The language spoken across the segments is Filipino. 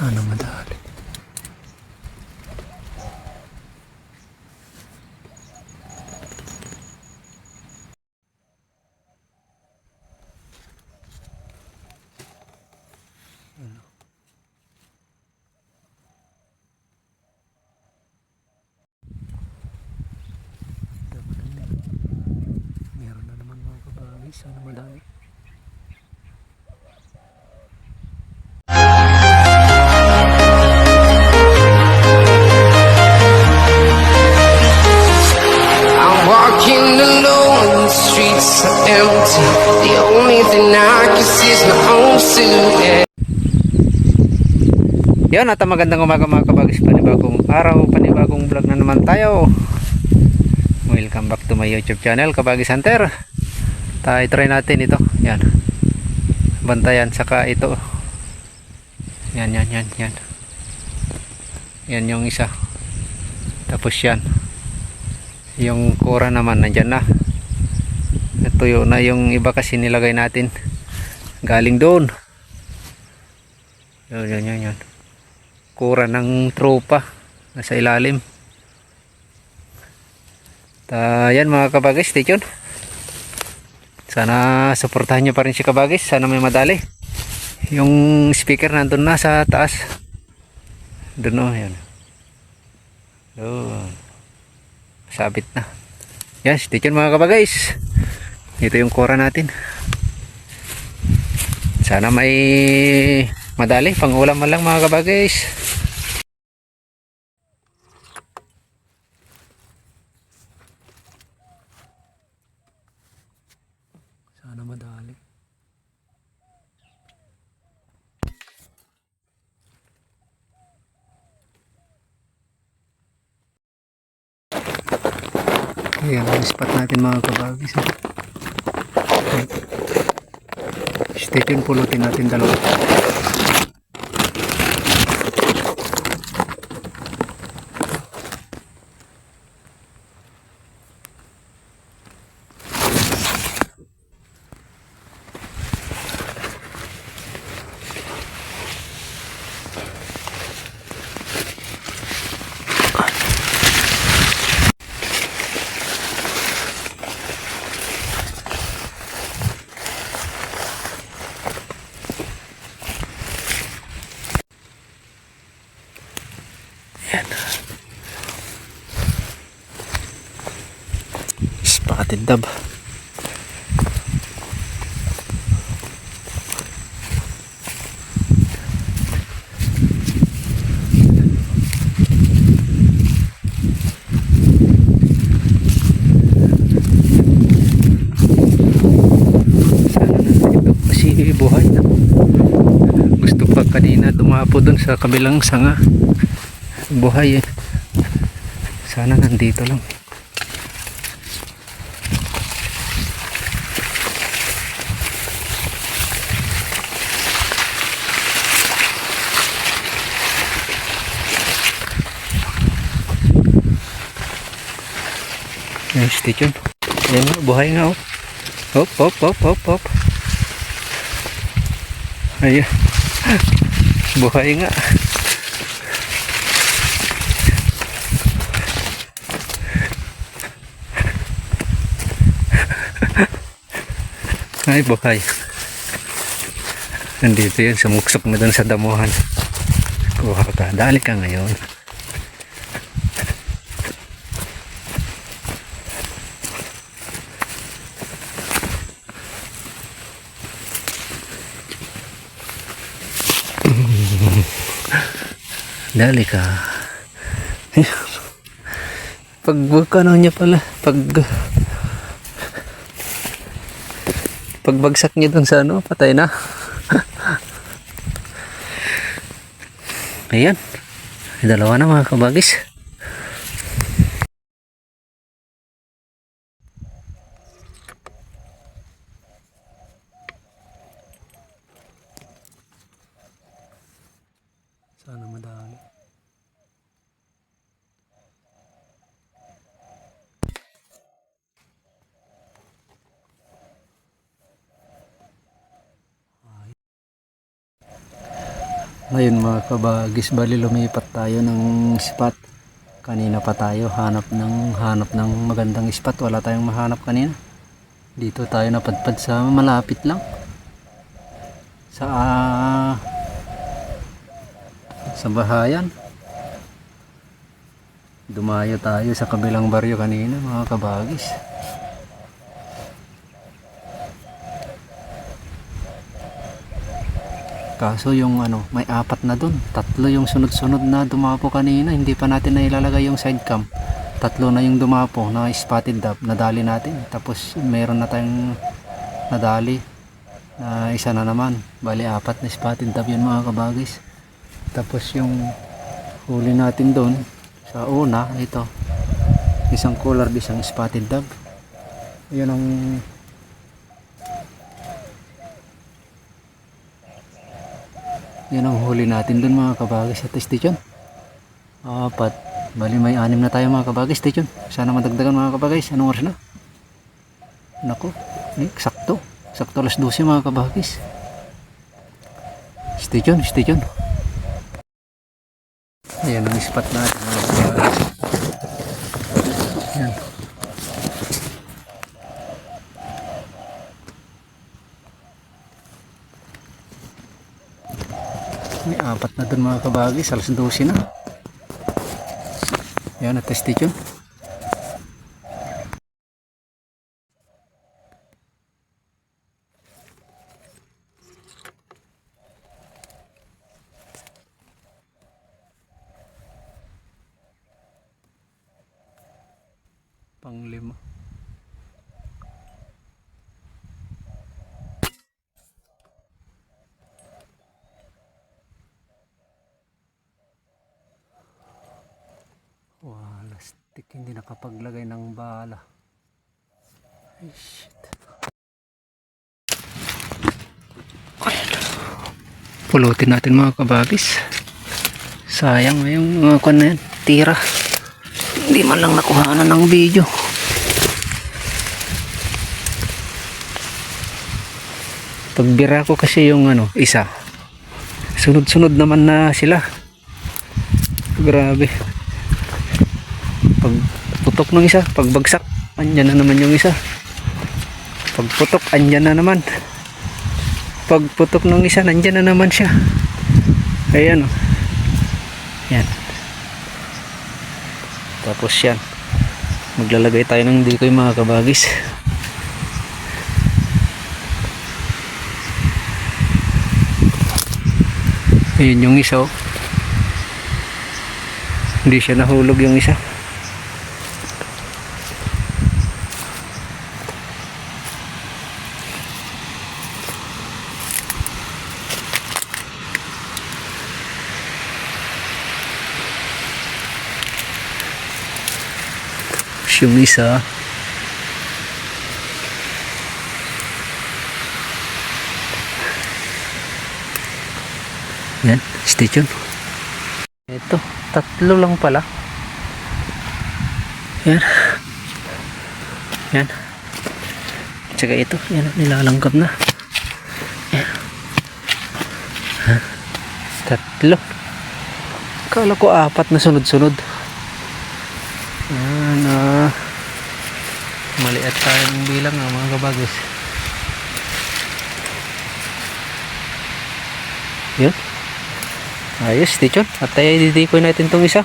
Sana madali. Meron na naman mga kabagay. Sana madali. Walking alone, the streets are empty. The only thing I can see is my own silhouette. Yan at magandang umaga mga kabagis. Panibagong araw, panibagong vlog na naman tayo. Welcome back to my YouTube channel, Kabagis Hunter. Tayo try natin ito. Yan. Bantayan saka ito. Yan. Yan yung isa. Tapos yan. Yung kura naman nandyan na. Natuyo na yung iba kasi nilagay natin. Galing doon. Yan. Kura ng tropa. Nasa ilalim. Yan mga kabagis, stay tuned. Sana suportahan nyo pa rin si kabagis. Sana may madali. Yung speaker nandun na sa taas. Doon o, yan. Doon. Sabit na. Yan, stay tuned mga kabagis. Ito yung kora natin. Sana may madali. Pang-ulam man lang mga kabagis. Sana madali. Ayan ang spot natin mga kabagis. Stay tuned, pulutin natin dalawa. Yan. Spotted dab. Kasi buhay na. Gusto pa kanina dumapo dun sa kabilang sanga. Buhay eh. Sana nandito lang. Ayan, stay tuned. Ayan nga, buhay nga oh. Hop. Ayan. Buhay nga. Ay, buhay. Nandito yun, sumuksok na dun sa damuhan. Kuha ka, dali ka ngayon. Dali ka. Pagbuka niya pala, pagbagsak niya dun sa ano, patay na. Ayan, dalawa na mga kabagis. Sana madali. Ngayon mga kabagis, bali lumipat tayo ng spot. Kanina pa tayo hanap ng magandang spot, wala tayong mahanap kanina. Dito tayo napadpad sa malapit lang sa bahayan. Dumayo tayo sa kabilang baryo kanina mga kabagis. Kaso yung may apat na dun. Tatlo yung sunod-sunod na dumapo kanina. Hindi pa natin na ilalagay yung side cam. Tatlo na yung dumapo na spotted dove. Nadali natin. Tapos meron na tayong nadali na isa na naman. Bali apat na spotted dove yun mga kabagis. Tapos yung huli natin dun sa una, ito. Isang collar, isang spotted dove. Yun ang yan ang huli natin dun mga kabagis at station. Apat. Bali may 6 na tayo mga kabagis station. Sana madagdagan mga kabagis. Anong oras na? Nako. Sakto. Sakto alas 12 mga kabagis. Station. Ayan ang spot natin mga kabagis. Yan. May apat na dun mga kabagis, alas 12 na. Yan, na-test yun. Pang-5. Wow, lastik, hindi nakapaglagay ng bala. Ay, shit. Pulutin natin mga kabagis. Sayang yung mga kwan na yan, tira. Hindi man lang nakuhanan ng video. Pagbira ko kasi yung isa. Sunod-sunod naman na sila. Grabe. Pagputok ng isa, pagbagsak, andyan na naman yung isa. Pagputok, andyan na naman. Pagputok ng isa, nandyan na naman siya. Ayan o. Yan. Tapos yan. Maglalagay tayo ng decoy mga kabagis. Ayan yung isa o. Hindi siya nahulog yung isa. Yung isa yan, station. Ito, tatlo lang pala. Yan tsaka ito, yan, nilalanggap na. Yan. Tatlo, kala ko 4 na sunod-sunod. Yan, maliit tayo ng bilang mga kabagis. Yun, ayos, station. At tayo didikoy natin tong isa.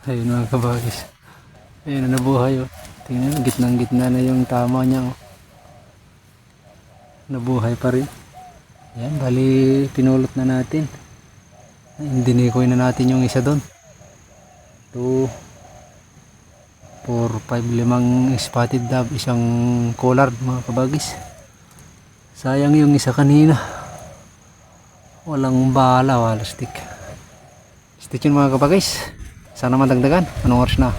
Ayun mga kabagis. Ayun na nabuhay oh. Tingnan, gitnang-gitna na yung tama niya oh. Nabuhay pa rin. Yan, bali pinulot na natin. Dinikoy na natin yung isa doon. 2, 4, 5, 5 spotted dove, isang collard mga kabagis. Sayang yung isa kanina. Walang bala, wala stick. Stick yun mga kabagis. Sana madagdagan. Anong oras na?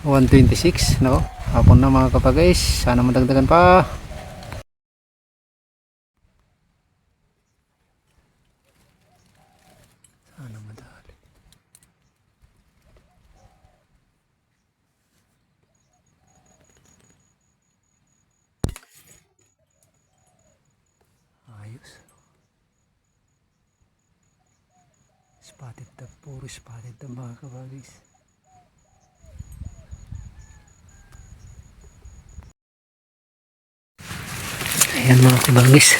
1:26. Nako, hapon na mga kapagais. Sana madagdagan pa. Puro spotted ang mga kabagis. Ayan mga kabagis.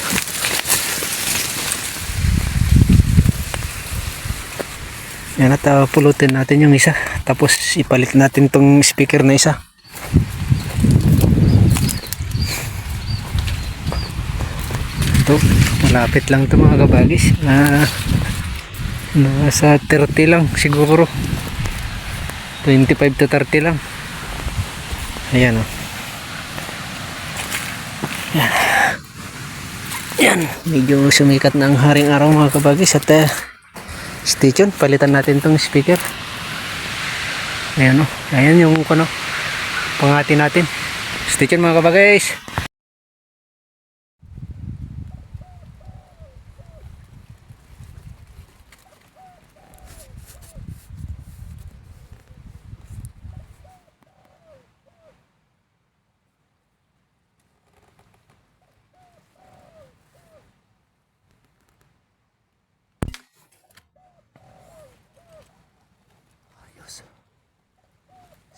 Yan at pulutin natin yung isa. Tapos ipalit natin tong speaker na isa. Ito, malapit lang ito mga kabagis. Nasa 30 lang siguro. 25 to 30 lang. Ayan o. Yan. Yan. Medyo sumikat na ang haring araw mga kabagis. At stay tuned. Palitan natin tong speaker. Ayan o. Ayan yung pangati natin. Stay tuned mga kabagis.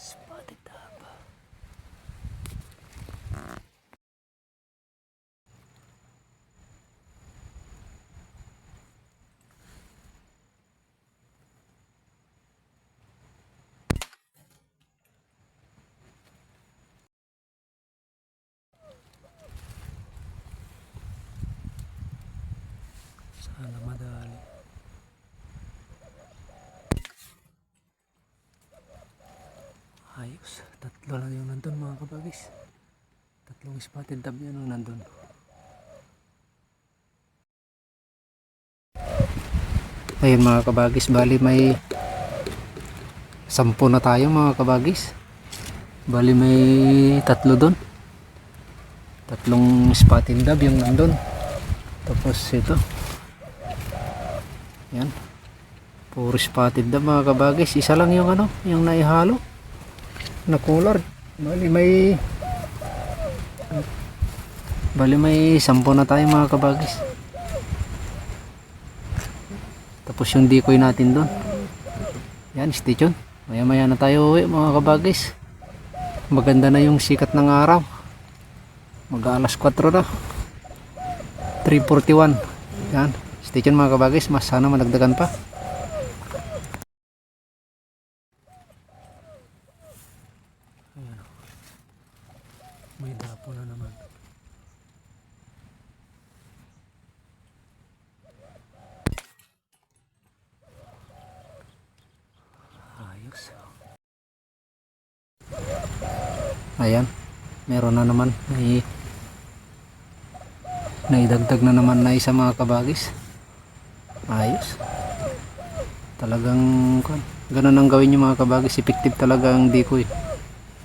Spotted daba. Sana madali. Ayos. Tatlo lang yung nandun mga kabagis. Tatlong spotted dab yan ang nandun. Ayun mga kabagis. Bali may 10 na tayo mga kabagis. Bali may 3 doon. Tatlong spotted dab yung nandun. Tapos ito. Yan. Puro spotted dab mga kabagis. Isa lang yung yung naihalo na color. Bali may 10 na tayo mga kabagis. Tapos yung decoy natin doon. Yan, stay tuned. Maya maya na tayo uwi mga kabagis. Maganda na yung sikat ng araw. Mag-alas 4 na. 3:41. Yan, stay tuned mga kabagis. Mas sana managdagan pa. May dapo na naman. Ayos. Ayan. Meron na naman. Naidagdag na naman na isa mga kabagis. Ayos. Talagang ganun ang gawin nyo mga kabagis. Effective talaga ang decoy.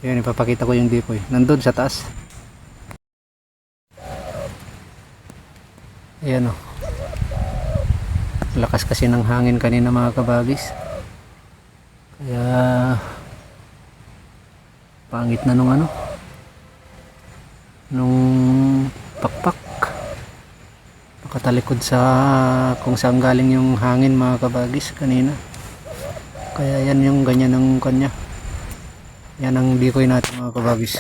Ayan, ipapakita ko yung decoy. Nandun sa taas. Ayan o. Lakas kasi ng hangin kanina mga kabagis. Kaya pangit na nung pakpak. Nakatalikod sa kung saan galing yung hangin mga kabagis kanina. Kaya yan yung ganyan ng kanya. Yan ang decoy natin mga kabagis.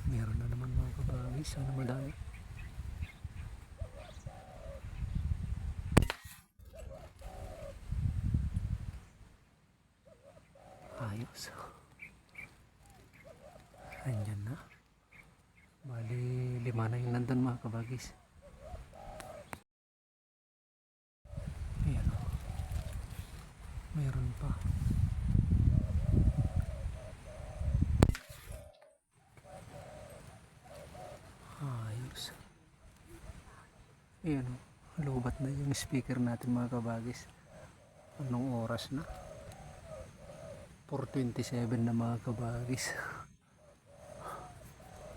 Meron na naman mga kabagis. Sana madami. Ayos. Andyan na. Bali 5 na yung nandun mga kabagis. Ayan o. Mayroon pa. Ayos. Ayan o. Lubat na yung speaker natin mga kabagis. Anong oras na? 4:27 na mga kabagis.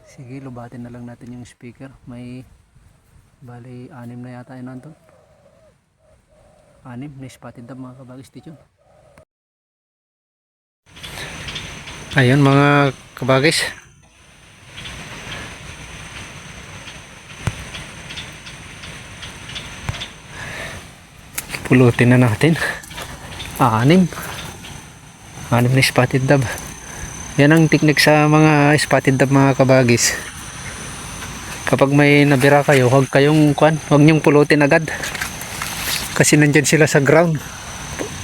Sige, lubatin na lang natin yung speaker. May bali 6 na yata yun nandun. 6 na spotted dab mga kabagis dito. Ayun mga kabagis. pulutin na natin. Anim na spotted dove. Yan ang technique sa mga spotted dove mga kabagis. Kapag may nabira kayo, huwag niyong pulutin agad. Kasi nandyan sila sa ground.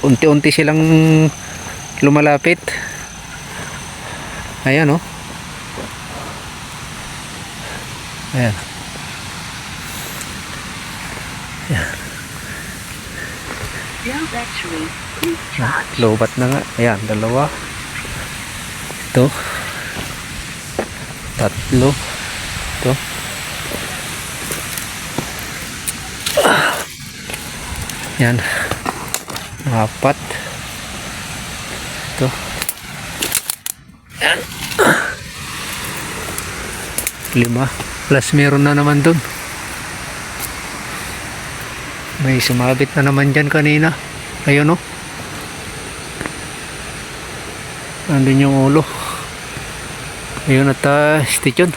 Unti-unti silang lumalapit. Ayan, oh. Ayan. Ayan. Lobat na nga. Ayan, dalawa. Ito. Tatlo. Ito. Ayan. Apat. Ito. Ayan. 5. Plus meron na naman dun. May sumabit na naman dyan kanina. Ayun, oh. Andun yung ulo. Ayun at station.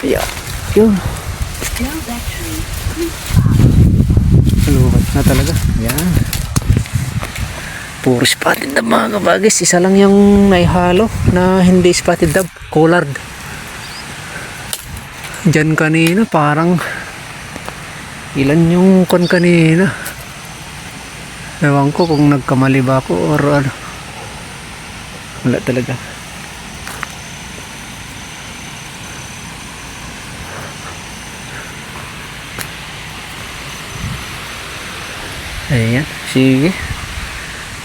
Yeah. Yun. Lubat na talaga. Yan. Puro spotted dove mga kabagis. Isa lang yung naihalo na hindi spotted dove. Collared. Diyan kanina parang ilan yung kon kanina. Ewan ko kung nagkamali ba ako or ano. Wala talaga. Ayan, sige.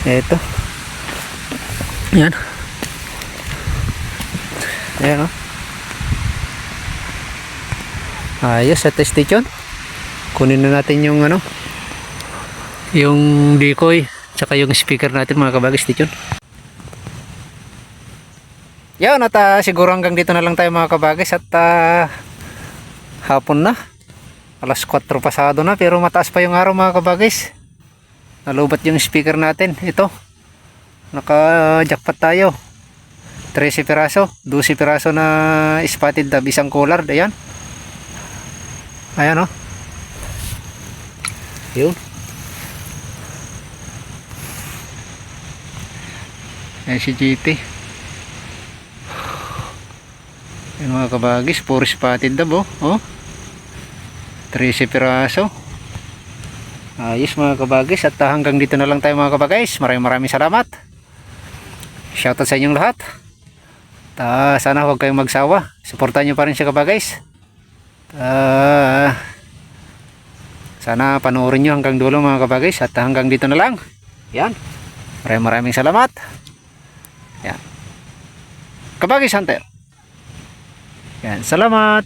Eto. Ayan. Ayan, oh. Ayos, at station. Kunin na natin yung ano, yung decoy, tsaka yung speaker natin mga kabagis station. Yan, at siguro hanggang dito na lang tayo mga kabagis at hapon na. Alas 4 pasado na pero mataas pa yung araw mga kabagis. Nalubat yung speaker natin. Ito. Naka-jackpot tayo. 13 piraso. 12 piraso na spotted dove. Isang collard. Ayan. Ayan, oh. Yun. Ayan si GT. Ayan mga kabagis. Puro spotted dove, oh. 13 piraso. Ayos mga kabagis at hanggang dito na lang tayo mga kabagis. Maraming salamat. Shoutout sa inyong lahat. Sana huwag kayong magsawa. Suportahan nyo pa rin siya kabagis. Sana panoorin nyo hanggang dulo mga kabagis at hanggang dito na lang. Yan. Maraming salamat. Yan. Kabagis Hunter. Yan. Salamat.